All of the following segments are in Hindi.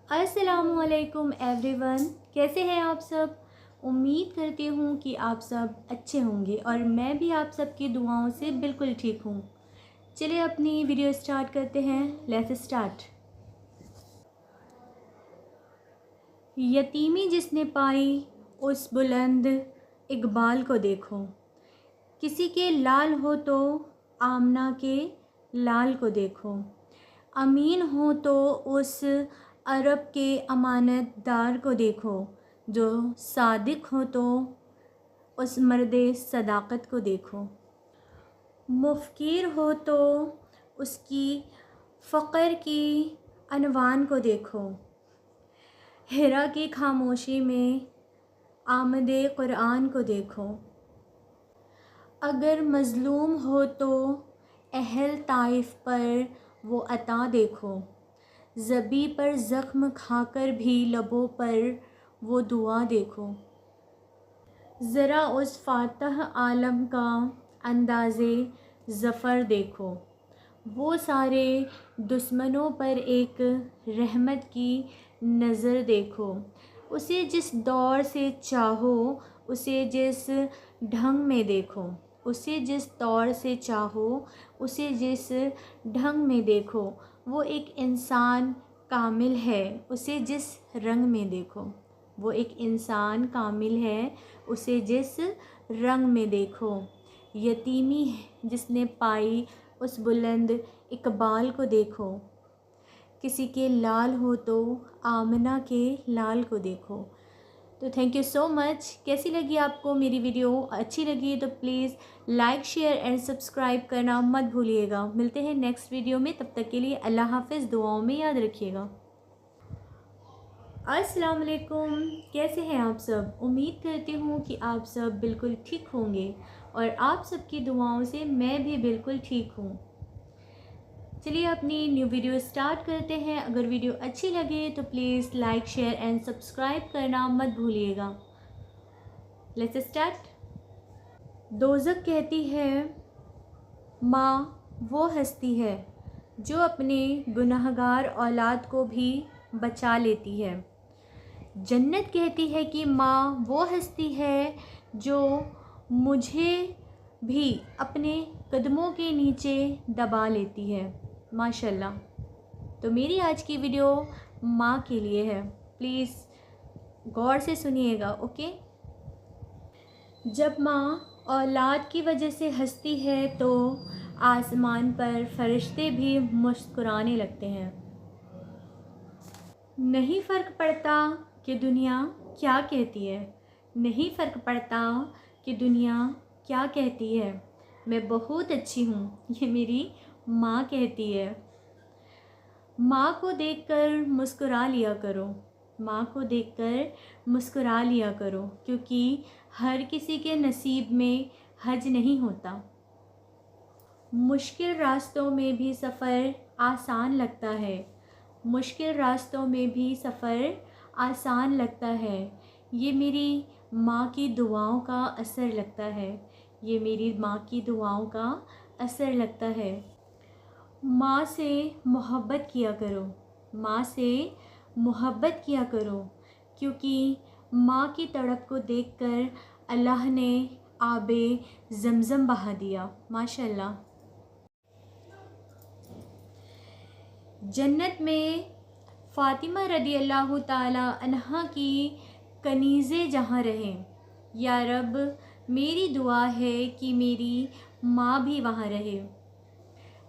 अस्सलामुअलैकुम एवरीवन, कैसे हैं आप सब। उम्मीद करती हूँ कि आप सब अच्छे होंगे और मैं भी आप सबकी दुआओं से बिल्कुल ठीक हूँ। चलिए अपनी वीडियो स्टार्ट करते हैं। Let's start. यतीमी जिसने पाई उस बुलंद इकबाल को देखो, किसी के लाल हो तो आमना के लाल को देखो, अमीन हो तो उस अरब के अमानतदार को देखो, जो सादिक हो तो उस मर्दे सदाकत को देखो, मुफ़कीर हो तो उसकी फ़क्र की अनवान को देखो, हिरा की खामोशी में आमदे क़ुरआन को देखो, अगर मज़लूम हो तो अहल ताइफ पर वो अता देखो, ज़बी पर ज़ख्म खाकर भी लबों पर वो दुआ देखो, ज़रा उस फ़ातह आलम का अंदाज़े ज़फ़र देखो, वो सारे दुश्मनों पर एक रहमत की नज़र देखो, उसे जिस दौर से चाहो उसे जिस ढंग में देखो, उसे जिस दौर से चाहो उसे जिस ढंग में देखो, वो एक इंसान कामिल है उसे जिस रंग में देखो, वो एक इंसान कामिल है उसे जिस रंग में देखो, यतीमी जिसने पाई उस बुलंद इकबाल को देखो, किसी के लाल हो तो आमना के लाल को देखो। तो थैंक यू सो मच। कैसी लगी आपको मेरी वीडियो? अच्छी लगी तो please like share and subscribe करना मत भूलिएगा। मिलते हैं नेक्स्ट वीडियो में, तब तक के लिए अल्लाह हाफ़िज़। दुआओं में याद रखिएगा। अस्सलाम वालेकुम, कैसे हैं आप सब। उम्मीद करती हूँ कि आप सब बिल्कुल ठीक होंगे और आप सबकी दुआओं से मैं भी बिल्कुल ठीक हूँ। चलिए अपनी न्यू वीडियो स्टार्ट करते हैं। अगर वीडियो अच्छी लगे तो please like share and subscribe करना मत भूलिएगा। Let's start. दोज़ख कहती है माँ वो हस्ती है जो अपने गुनहगार औलाद को भी बचा लेती है। जन्नत कहती है कि माँ वो हस्ती है जो मुझे भी अपने कदमों के नीचे दबा लेती है। माशाल्लाह। तो मेरी आज की वीडियो माँ के लिए है, प्लीज़ गौर से सुनिएगा। ओके। जब माँ औलाद की वजह से हंसती है तो आसमान पर फरिश्ते भी मुस्कुराने लगते हैं। नहीं फ़र्क पड़ता कि दुनिया क्या कहती है, नहीं फ़र्क पड़ता कि दुनिया क्या कहती है, मैं बहुत अच्छी हूँ, ये मेरी माँ कहती है। माँ को देखकर मुस्कुरा लिया करो, माँ को देखकर मुस्कुरा लिया करो, क्योंकि हर किसी के नसीब में हज नहीं होता। मुश्किल रास्तों में भी सफ़र आसान लगता है, मुश्किल रास्तों में भी सफ़र आसान लगता है, ये मेरी माँ की दुआओं का असर लगता है, ये मेरी माँ की दुआओं का असर लगता है। माँ से मोहब्बत किया करो, माँ से मोहब्बत किया करो, क्योंकि माँ की तड़प को देखकर अल्लाह ने आबे ज़मज़म बहा दिया। माशाल्लाह। जन्नत में फ़ातिमा रदी अल्लाह ताला अन्हा की कनीज़े जहाँ रहें। या रब, मेरी दुआ है कि मेरी माँ भी वहाँ रहे।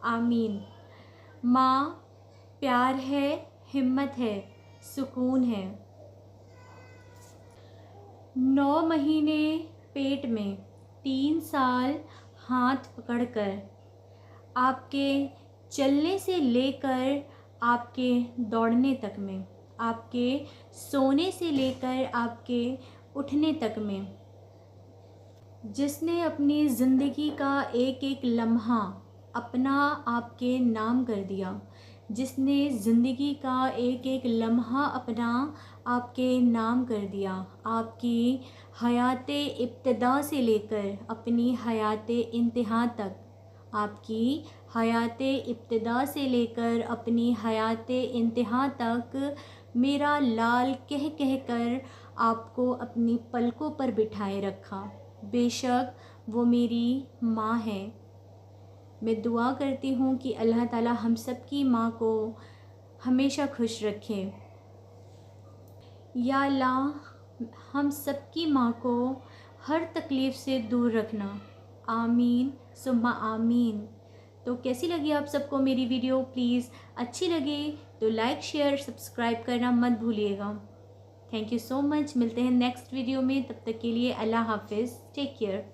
आमीन। माँ प्यार है, हिम्मत है, सुकून है। 9 महीने पेट में, 3 साल हाथ पकड़कर, आपके चलने से लेकर आपके दौड़ने तक में, आपके सोने से लेकर आपके उठने तक में, जिसने अपनी ज़िंदगी का एक एक लम्हा अपना आपके नाम कर दिया, जिसने ज़िंदगी का एक एक लम्हा अपना आपके नाम कर दिया, आपकी हयात इब्तिदा से लेकर अपनी हयात इंतहा तक आपकी हयात इब्तिदा से लेकर अपनी हयात इंतहा तक मेरा लाल कह कह कर आपको अपनी पलकों पर बिठाए रखा। बेशक वो मेरी माँ है। मैं दुआ करती हूँ कि अल्लाह ताला हम सब की माँ को हमेशा खुश रखे। या अल्लाह हम सब की माँ को हर तकलीफ़ से दूर रखना। आमीन सुम्मा आमीन। तो कैसी लगी आप सबको मेरी वीडियो? प्लीज़ अच्छी लगे तो लाइक शेयर सब्सक्राइब करना मत भूलिएगा। Thank you so much. मिलते हैं नेक्स्ट वीडियो में, तब तक के लिए अल्लाह हाफिज़। Take care.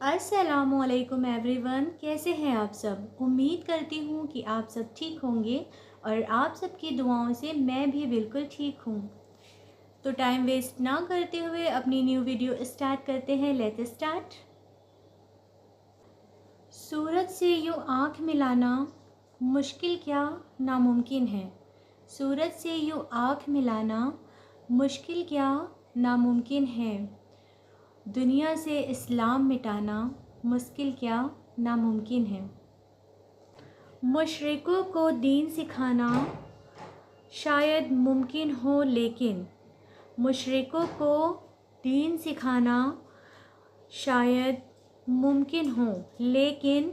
अस्सलामुअलैकुम एवरीवन, कैसे हैं आप सब? उम्मीद करती हूँ कि आप सब ठीक होंगे और आप सबकी दुआओं से मैं भी बिल्कुल ठीक हूँ। तो टाइम वेस्ट ना करते हुए अपनी न्यू वीडियो स्टार्ट करते हैं। Let's start. सूरज से यूँ आँख मिलाना मुश्किल क्या नामुमकिन है। सूरज से यूँ आँख मिलाना मुश्किल क्या नामुमकिन है। दुनिया से इस्लाम मिटाना मुश्किल क्या नामुमकिन है। मुशरिकों को दीन सिखाना शायद मुमकिन हो, लेकिन मुशरिकों को दीन सिखाना शायद मुमकिन हो, लेकिन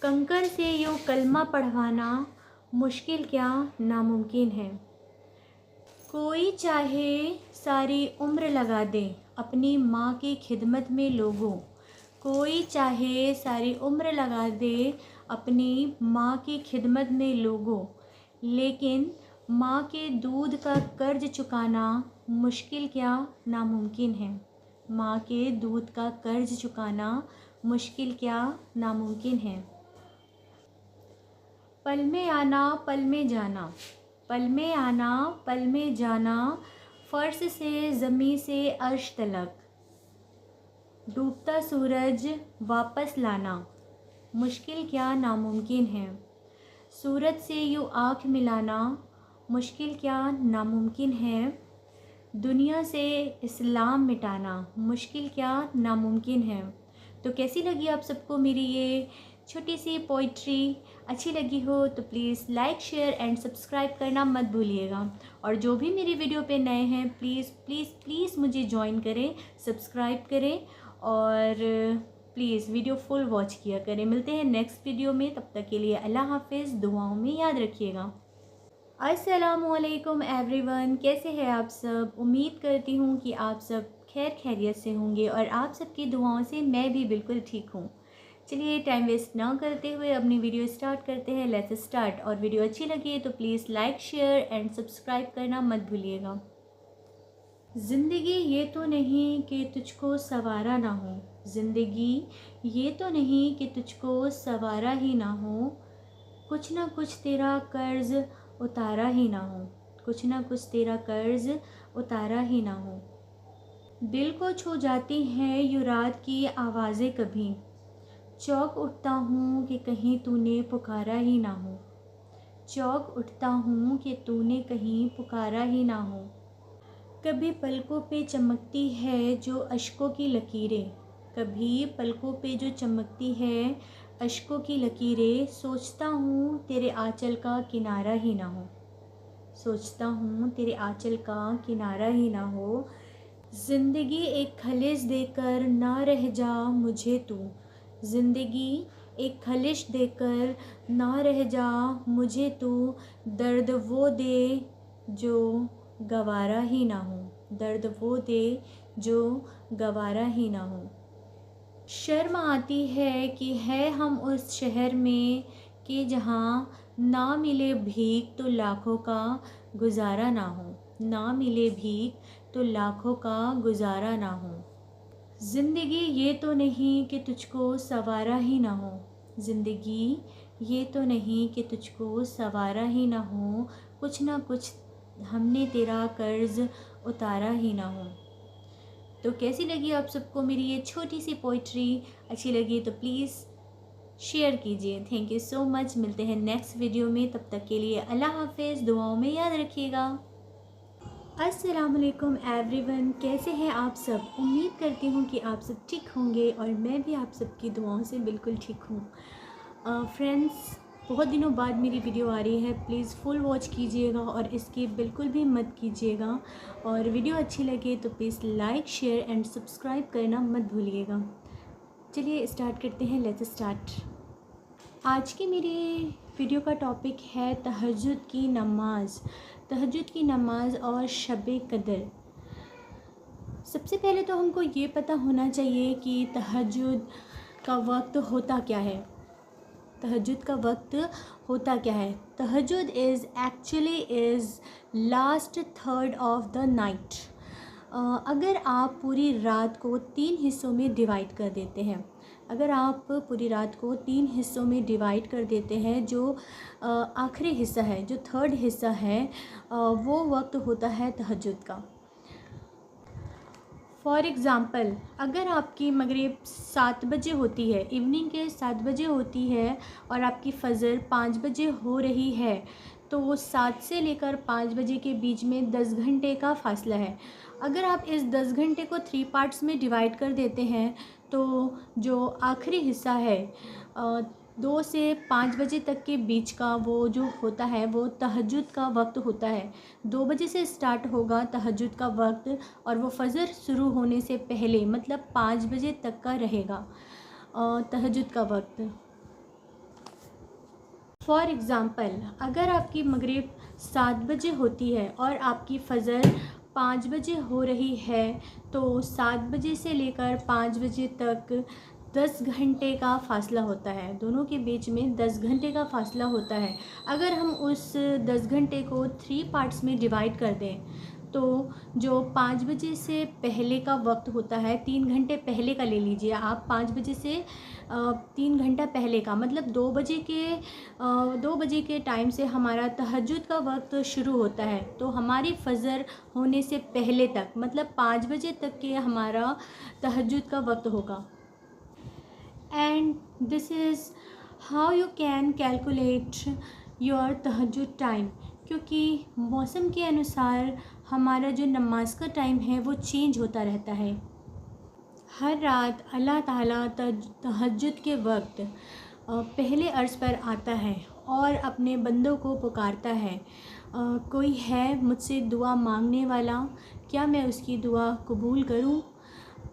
कंकर से यूँ कलमा पढ़वाना मुश्किल क्या नामुमकिन है। कोई चाहे सारी उम्र लगा दे अपनी माँ की खिदमत में लोगों। कोई चाहे सारी उम्र लगा दे अपनी माँ की खिदमत में लोगों, लेकिन माँ के दूध का कर्ज चुकाना मुश्किल क्या नामुमकिन है। माँ के दूध का कर्ज चुकाना मुश्किल क्या नामुमकिन है। पल में आना पल में जाना, पल में आना पल में जाना, फर्श से ज़मीं से अर्श तलक। डूबता सूरज वापस लाना मुश्किल क्या नामुमकिन है। सूरज से यूँ आँख मिलाना मुश्किल क्या नामुमकिन है। दुनिया से इस्लाम मिटाना मुश्किल क्या नामुमकिन है। तो कैसी लगी आप सबको मेरी ये छोटी सी पोइट्री? अच्छी लगी हो तो please like share and subscribe करना मत भूलिएगा। और जो भी मेरी वीडियो पे नए हैं प्लीज़ प्लीज़ प्लीज़ मुझे ज्वाइन करें, सब्सक्राइब करें और प्लीज़ वीडियो फुल वॉच किया करें। मिलते हैं नेक्स्ट वीडियो में, तब तक के लिए अल्लाह हाफिज़। दुआओं में याद रखिएगा। अस्सलामुअलैकुम एवरीवन, कैसे हैं आप सब? उम्मीद करती हूँ कि आप सब खैर खैरियत से होंगे और आप सबकी दुआओं से मैं भी बिल्कुल ठीक हूँ। चलिए टाइम वेस्ट ना करते हुए अपनी वीडियो स्टार्ट करते हैं। Let's start. और वीडियो अच्छी लगी तो please like share and subscribe करना मत भूलिएगा। ज़िंदगी ये तो नहीं कि तुझको सवारा ना हो। ज़िंदगी ये तो नहीं कि तुझको सवारा ही ना हो। कुछ ना कुछ तेरा कर्ज़ उतारा ही ना हो। कुछ ना कुछ तेरा कर्ज़ उतारा ही ना हो। दिल को छू जाती हैं यूँ रात की आवाज़ें कभी। चौंक उठता हूँ कि कहीं तूने पुकारा ही ना हो। चौंक उठता हूँ कि तूने कहीं पुकारा ही ना हो। कभी पलकों पे चमकती है जो अश्कों की लकीरें। कभी पलकों पे जो चमकती है अश्कों की लकीरें। सोचता हूँ तेरे आंचल का किनारा ही ना हो। सोचता हूँ तेरे आंचल का किनारा ही ना हो। ज़िंदगी एक खलिश देकर ना रह जा मुझे तू। ज़िंदगी एक खलिश देकर ना रह जा मुझे तू। दर्द वो दे जो गवारा ही ना हो। दर्द वो दे जो गवारा ही ना हो। शर्म आती है कि है हम उस शहर में कि जहाँ ना मिले भीख तो लाखों का गुजारा ना हो। ना मिले भीख तो लाखों का गुजारा ना हो। ज़िंदगी ये तो नहीं कि तुझको सवारा ही ना हो। ज़िंदगी ये तो नहीं कि तुझको सवारा ही ना हो। कुछ ना कुछ हमने तेरा कर्ज़ उतारा ही ना हो। तो कैसी लगी आप सबको मेरी ये छोटी सी पोइट्री? अच्छी लगी तो प्लीज़ शेयर कीजिए। Thank you so much. मिलते हैं नेक्स्ट वीडियो में, तब तक के लिए अल्लाह हाफिज़। दुआओं में याद रखिएगा। अस्सलामुअलैकुम एवरीवन, कैसे हैं आप सब? उम्मीद करती हूँ कि आप सब ठीक होंगे और मैं भी आप सबकी दुआओं से बिल्कुल ठीक हूँ। फ्रेंड्स, बहुत दिनों बाद मेरी वीडियो आ रही है, प्लीज़ फुल वॉच कीजिएगा और स्किप बिल्कुल भी मत कीजिएगा। और वीडियो अच्छी लगे तो please like, share and subscribe करना मत भूलिएगा। चलिए स्टार्ट करते हैं, लेट्स स्टार्ट। आज की मेरी वीडियो का टॉपिक है तहज्जुद की नमाज़। तहज्जुद की नमाज़ और शब-ए कदर। सबसे पहले तो हमको ये पता होना चाहिए कि तहज्जुद का वक्त होता क्या है। तहज्जुद का वक्त होता क्या है? तहज्जुद is last third of the night. अगर आप पूरी रात को 3 हिस्सों में डिवाइड कर देते हैं, अगर आप पूरी रात को 3 हिस्सों में डिवाइड कर देते हैं, जो आखिरी हिस्सा है, जो थर्ड हिस्सा है, वो वक्त होता है तहज्जुद का। फॉर एग्ज़ाम्पल, अगर आपकी मगरिब 7 बजे होती है, इवनिंग के 7 बजे होती है और आपकी फ़जर 5 बजे हो रही है, तो वो 7 से लेकर 5 बजे के बीच में 10 घंटे का फ़ासला है। अगर आप इस 10 घंटे को 3 पार्ट्स में डिवाइड कर देते हैं, तो जो आखिरी हिस्सा है 2 से 5 बजे तक के बीच का, वो जो होता है वो तहज्जुद का वक्त होता है। 2 बजे से स्टार्ट होगा तहज्जुद का वक्त और वो फ़जर शुरू होने से पहले मतलब 5 बजे तक का रहेगा तहज्जुद का वक्त। फॉर एग्ज़ाम्पल, अगर आपकी मगरिब 7 बजे होती है और आपकी फ़जर 5 बजे हो रही है, तो 7 बजे से लेकर 5 बजे तक 10 घंटे का फ़ासला होता है। दोनों के बीच में 10 घंटे का फ़ासला होता है। अगर हम उस 10 घंटे को 3 पार्ट्स में डिवाइड कर दें, तो जो 5 बजे से पहले का वक्त होता है, 3 घंटे पहले का ले लीजिए आप। 5 बजे से 3 घंटा पहले का मतलब 2 बजे के टाइम से हमारा तहज्जुद का वक्त शुरू होता है। तो हमारी फ़जर होने से पहले तक मतलब 5 बजे तक के हमारा तहज्जुद का वक्त होगा। And this is how you can calculate your तहज्जुद टाइम, क्योंकि मौसम के अनुसार हमारा जो नमाज का टाइम है वो चेंज होता रहता है। हर रात अल्लाह ताला तहज्जुद के वक्त पहले अर्श पर आता है और अपने बंदों को पुकारता है, कोई है मुझसे दुआ मांगने वाला, क्या मैं उसकी दुआ कबूल करूं?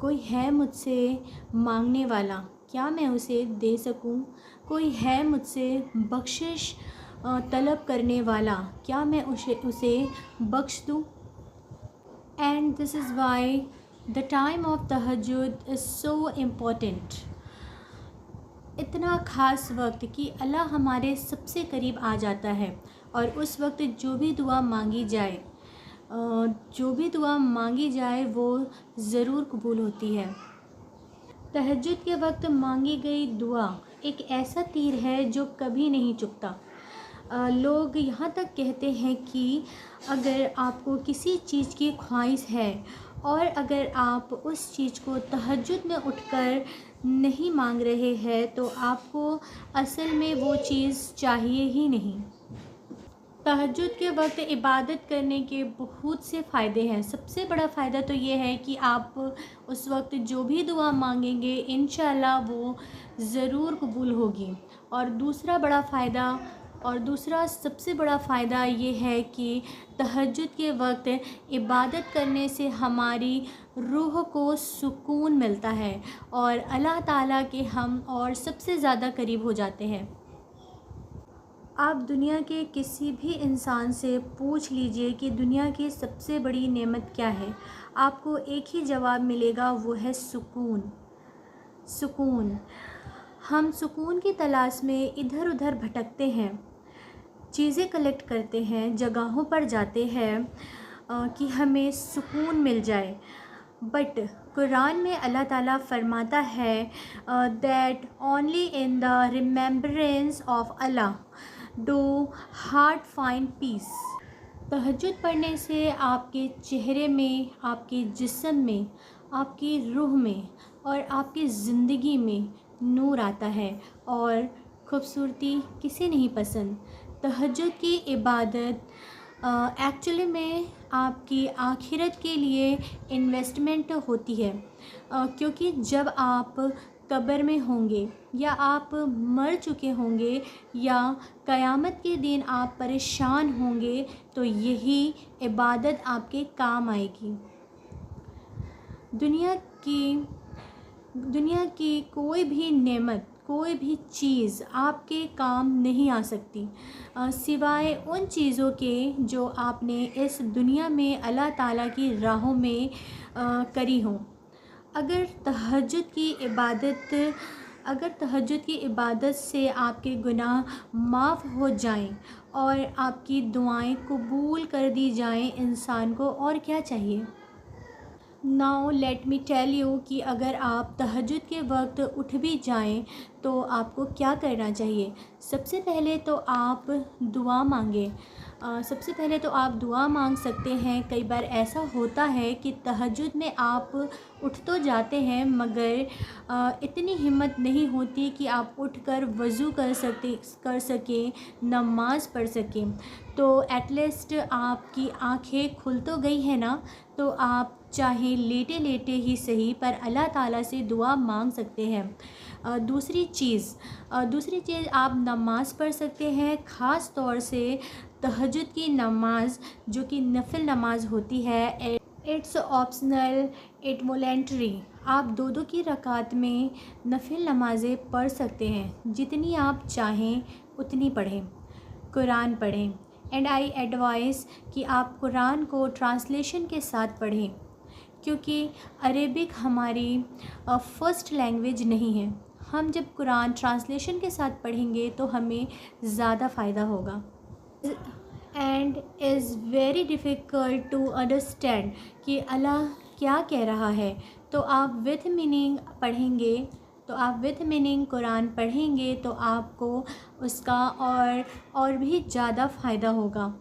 कोई है मुझसे मांगने वाला, क्या मैं उसे दे सकूं? कोई है मुझसे बख्शिश तलब करने वाला, क्या मैं उसे बख्श दूं? And this is why the time of तहज्जुद इज़ सो इम्पोर्टेंट। इतना ख़ास वक्त कि अल्लाह हमारे सबसे करीब आ जाता है और उस वक्त जो भी दुआ मांगी जाए वो ज़रूर कबूल होती है। तहज्जुद के वक्त मांगी गई दुआ एक ऐसा तीर है जो कभी नहीं चुकता। लोग यहाँ तक कहते हैं कि अगर आपको किसी चीज़ की ख्वाहिश है और अगर आप उस चीज़ को तहज्जुद में उठकर नहीं मांग रहे हैं, तो आपको असल में वो चीज़ चाहिए ही नहीं। तहज्जुद के वक्त इबादत करने के बहुत से फ़ायदे हैं। सबसे बड़ा फ़ायदा तो ये है कि आप उस वक्त जो भी दुआ मांगेंगे इंशाअल्लाह वो ज़रूर कबूल होगी। और दूसरा सबसे बड़ा फ़ायदा ये है कि तहज्जुद के वक्त इबादत करने से हमारी रूह को सुकून मिलता है और अल्लाह ताला के हम और सबसे ज़्यादा करीब हो जाते हैं। आप दुनिया के किसी भी इंसान से पूछ लीजिए कि दुनिया की सबसे बड़ी नेमत क्या है, आपको एक ही जवाब मिलेगा, वो है सुकून। सुकून। हम सुकून की तलाश में इधर उधर भटकते हैं, चीज़ें कलेक्ट करते हैं, जगहों पर जाते हैं कि हमें सुकून मिल जाए। बट कुरान में अल्लाह ताला फरमाता है that only in the remembrance of Allah do heart find peace. तहज्जुद पढ़ने से आपके चेहरे में, आपके जिस्म में, आपकी रूह में और आपकी ज़िंदगी में नूर आता है और खूबसूरती किसे नहीं पसंद। तहज्जुद की इबादत एक्चुअली में आपकी आखिरत के लिए इन्वेस्टमेंट होती है, क्योंकि जब आप कब्र में होंगे या आप मर चुके होंगे या क़यामत के दिन आप परेशान होंगे, तो यही इबादत आपके काम आएगी। दुनिया की कोई भी नेमत, कोई भी चीज़ आपके काम नहीं आ सकती सिवाय उन चीज़ों के जो आपने इस दुनिया में अल्लाह ताला की राहों में करी हों। अगर तहज्जुद की इबादत से आपके गुनाह माफ़ हो जाएं और आपकी दुआएं कबूल कर दी जाएं, इंसान को और क्या चाहिए। Now let me tell you कि अगर आप तहज्जुद के वक्त उठ भी जाएं तो आपको क्या करना चाहिए। सबसे पहले तो आप दुआ मांगें। सबसे पहले तो आप दुआ मांग सकते हैं। कई बार ऐसा होता है कि तहज्जुद में आप उठ तो जाते हैं मगर इतनी हिम्मत नहीं होती कि आप उठकर वज़ू कर सकें, नमाज़ पढ़ सकें। तो एटलीस्ट आपकी आँखें खुल तो गई है ना, तो आप चाहे लेटे लेटे ही सही पर अल्लाह ताला से दुआ मांग सकते हैं। दूसरी चीज़ आप नमाज़ पढ़ सकते हैं। ख़ास तौर से तहज्जुद की नमाज़ जो कि नफिल नमाज होती है, इट्स ऑप्शनल, इट वॉलेंट्री। आप दो की रकात में नफिल नमाज़ें पढ़ सकते हैं। जितनी आप चाहें उतनी पढ़ें, कुरान पढ़ें। एंड आई एडवाइस कि आप कुरान को ट्रांसलेशन के साथ पढ़ें, क्योंकि अरेबिक हमारी फ़र्स्ट लैंग्वेज नहीं है। हम जब कुरान ट्रांसलेशन के साथ पढ़ेंगे तो हमें ज़्यादा फ़ायदा होगा। And is very difficult to understand कि अल्लाह क्या कह रहा है। तो आप विथ मीनिंग कुरान पढ़ेंगे तो आपको उसका और भी ज़्यादा फ़ायदा होगा।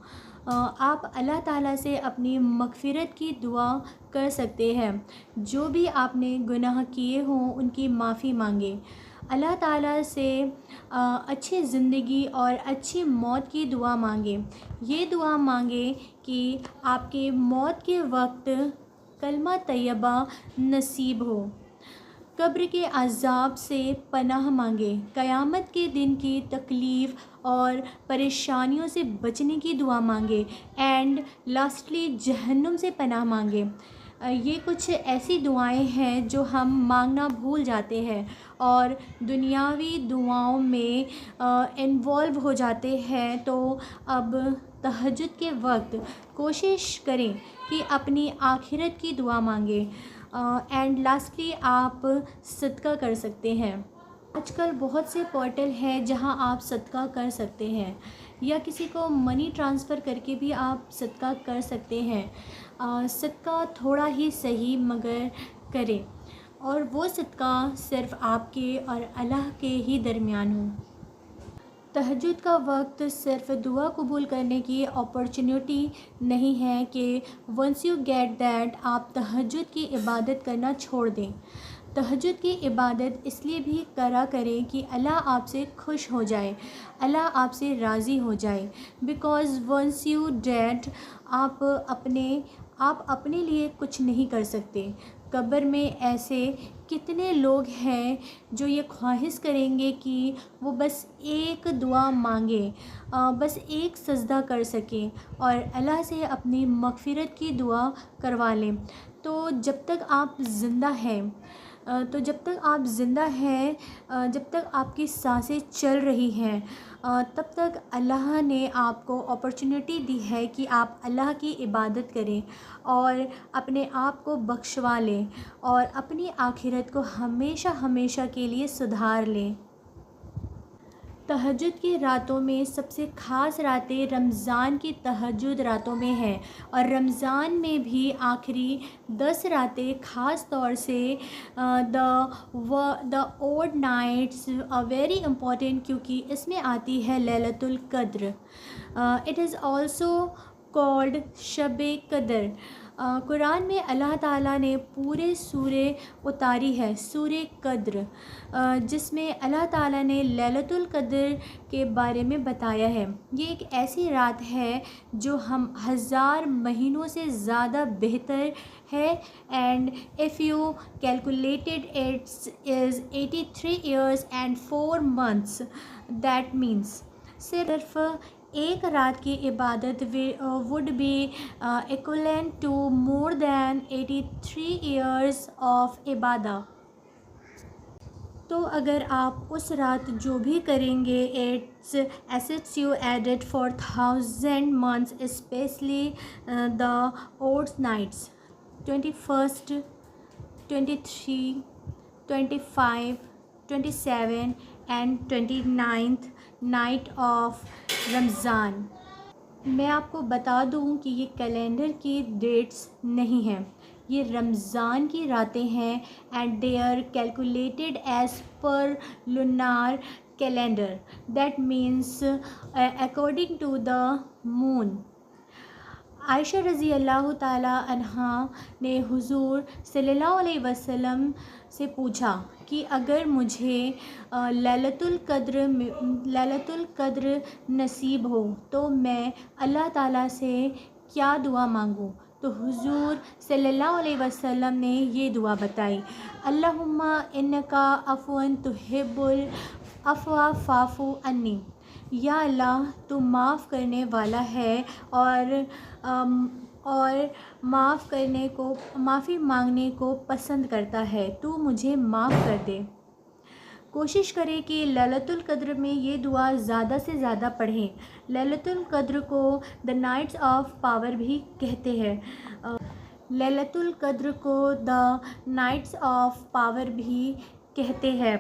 आप अल्लाह ताला से अपनी मग़फ़िरत की दुआ कर सकते हैं। जो भी आपने गुनाह किए हों उनकी माफ़ी मांगे। अल्लाह ताला से अच्छी ज़िंदगी और अच्छी मौत की दुआ मांगे। ये दुआ मांगे कि आपके मौत के वक्त कलमा तैयबा नसीब हो। कब्र के अज़ाब से पनाह मांगे। क़यामत के दिन की तकलीफ़ और परेशानियों से बचने की दुआ मांगे। एंड लास्टली जहन्नुम से पनाह मांगे। ये कुछ ऐसी दुआएं हैं जो हम मांगना भूल जाते हैं और दुनियावी दुआओं में इन्वॉल्व हो जाते हैं। तो अब तहज्जुद के वक्त कोशिश करें कि अपनी आखिरत की दुआ मांगें। एंड लास्टली आप सदका कर सकते हैं। आजकल बहुत से पोर्टल हैं जहां आप सदका कर सकते हैं, या किसी को मनी ट्रांसफ़र करके भी आप सदका कर सकते हैं। सदका थोड़ा ही सही मगर करें, और वो सदका सिर्फ़ आपके और अल्लाह के ही दरमियान हो। तहज्जुद का वक्त सिर्फ़ दुआ कबूल करने की अपॉर्चुनिटी नहीं है कि वंस यू गेट दैट आप तहज्जुद की इबादत करना छोड़ दें। तहज्जुद की इबादत इसलिए भी करें कि अल्लाह आपसे खुश हो जाए, अल्लाह आपसे राज़ी हो जाए। बिकॉज़ वंस यू डेड आप अपने लिए कुछ नहीं कर सकते। कब्र में ऐसे कितने लोग हैं जो ये ख्वाहिश करेंगे कि वो बस एक दुआ मांगे, बस एक सजदा कर सकें और अल्लाह से अपनी मग़फ़िरत की दुआ करवा लें। तो जब तक आप ज़िंदा हैं, जब तक आपकी सांसें चल रही हैं, तब तक अल्लाह ने आपको अपॉर्चुनिटी दी है कि आप अल्लाह की इबादत करें और अपने आप को बख्शवा लें और अपनी आखिरत को हमेशा हमेशा के लिए सुधार लें। तहज्जुद की रातों में सबसे ख़ास रातें रमज़ान की तहज्जुद रातों में हैं, और रमज़ान में भी आखिरी 10 रातें ख़ास तौर से the odd nights are very important, क्योंकि इसमें आती है लैलतुल क़द्र। इट इज़ ऑल्सो कॉल्ड शब-ए-क़द्र। कुरान में अल्लाह ताला ने पूरे सूरे उतारी है, सूरे कद्र, जिसमें अल्लाह ताला ने लैलतुल कद्र के बारे में बताया है। ये एक ऐसी रात है जो हम हज़ार महीनों से ज़्यादा बेहतर है। And if you calculated its is 83 years and 4 months, that means सिर्फ एक रात की इबादत would be equivalent to more than 83 years of इबादा। तो अगर आप उस रात जो भी करेंगे, its assets you added for 1000 months, specially the odds nights 21st, 23, 25, 27 and 29th night of Ramzan. मैं आपको बता दूं कि ये कैलेंडर की डेट्स नहीं हैं, ये रमज़ान की रातें हैं and they are calculated as per lunar calendar, that means according to the moon. Ayesha रज़ी अल्लाह ताला अन्हा ने हुज़ूर सल्लल्लाहु अलैहि वसल्लम से पूछा कि अगर मुझे लैलतुल कद्र नसीब हो तो मैं अल्लाह ताला से क्या दुआ मांगूँ। तो हुज़ूर सल्लल्लाहु अलैहि वसल्लम ने ये दुआ बताई, अल्लाहुम्मा इन्नका अफ़वन तुहिब्बुल अफ़वा फ़ाफ़ु अन्नी। या अल्लाह तू माफ़ करने वाला है और माफ़ी मांगने को पसंद करता है, तू मुझे माफ़ कर दे। कोशिश करें कि लैलतुल कद्र में ये दुआ ज़्यादा से ज़्यादा पढ़ें। लैलतुल कद्र को द नाइट्स ऑफ पावर भी कहते हैं। लैलतुल कद्र को द नाइट्स ऑफ पावर भी कहते हैं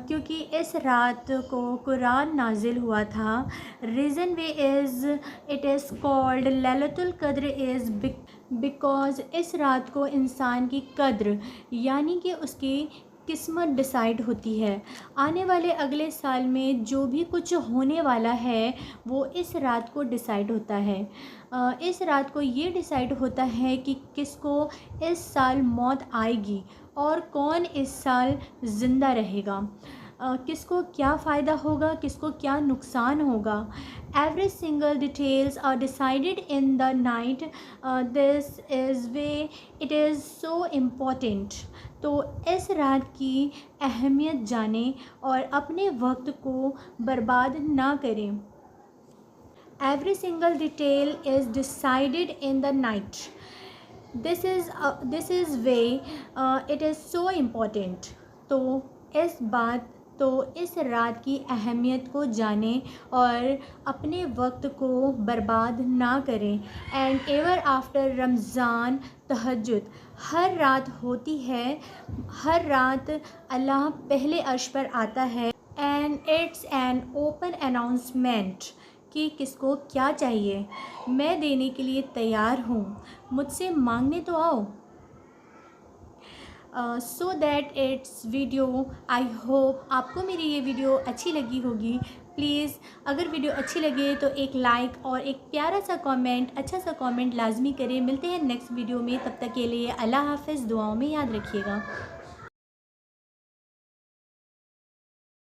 क्योंकि इस रात को कुरान नाजिल हुआ था। Reason way is it is called Lailatul कद्र इज़ बिकॉज़ इस रात को इंसान की कद्र यानी कि उसकी किस्मत डिसाइड होती है। आने वाले अगले साल में जो भी कुछ होने वाला है वो इस रात को डिसाइड होता है। इस रात को ये डिसाइड होता है कि किसको इस साल मौत आएगी और कौन इस साल ज़िंदा रहेगा, किसको क्या फ़ायदा होगा, किसको क्या नुकसान होगा। Every single details are decided in the night, this is way it is so important. तो इस रात की अहमियत जानें और अपने वक्त को बर्बाद ना करें। Every single detail is decided in the night, this is way it is so important. तो इस रात की अहमियत को जानें और अपने वक्त को बर्बाद ना करें। एंड एवर आफ्टर रमज़ान तहज्जुद हर रात होती है, हर रात अल्लाह पहले अर्श पर आता है। And it's an open announcement कि किसको क्या चाहिए, मैं देने के लिए तैयार हूँ, मुझसे मांगने तो आओ। So that it's video, I hope आपको मेरी ये वीडियो अच्छी लगी होगी। प्लीज़ अगर वीडियो अच्छी लगे तो एक लाइक और एक प्यारा सा कमेंट, अच्छा सा कमेंट लाजमी करें। मिलते हैं नेक्स्ट वीडियो में, तब तक के लिए अल्लाह हाफ़िज़, दुआओं में याद रखिएगा।